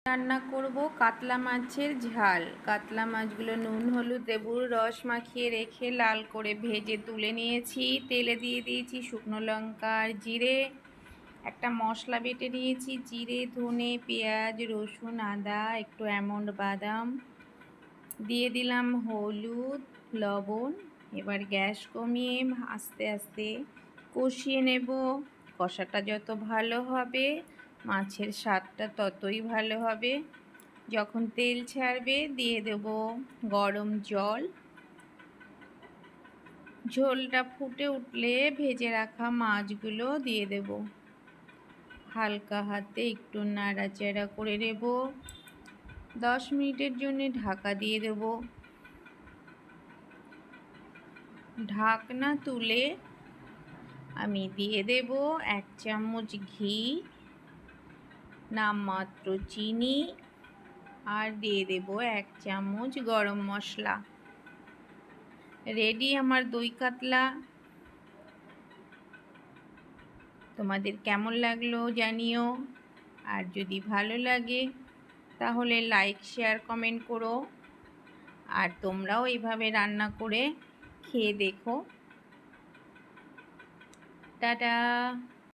রান্না করব কাতলা মাছের ঝাল। কাতলা মাছগুলো নুন হলুদ লেবুর রস মাখিয়ে রেখে লাল করে ভেজে তুলে নিয়েছি। তেলে দিয়ে দিয়েছি শুকনো লঙ্কা আর জিরে। একটা মশলা বেটে নিয়েছি, জিরে ধনে পেঁয়াজ রসুন আদা একটু আমন্ড বাদাম দিয়ে দিলাম, হলুদ লবণ। এবার গ্যাস কমিয়ে আস্তে আস্তে কষিয়ে নেব। কষাটা যত ভালো হবে মাছের স্বাদটা ততই ভালো হবে। যখন তেল ছাড়বে দিয়ে দেব গরম জল। ঝোলটা ফুটে উঠলে ভেজে রাখা মাছগুলো দিয়ে দেব। হালকা হাতে একটু নাড়াচাড়া করে নেব। 10 মিনিটের জন্য ঢাকা দিয়ে দেব। ঢাকনা তুলে আমি দিয়ে দেব 1 চামচ ঘি, নামমাত্র চিনি আর দিয়ে দেব 1 চামচ গরম মশলা। রেডি আমার দই কাতলা। তোমাদের কেমন লাগলো জানিও। আর যদি ভালো লাগে তাহলে লাইক শেয়ার কমেন্ট করো। আর তোমরাও এইভাবে রান্না করে খেয়ে দেখো। টাটা।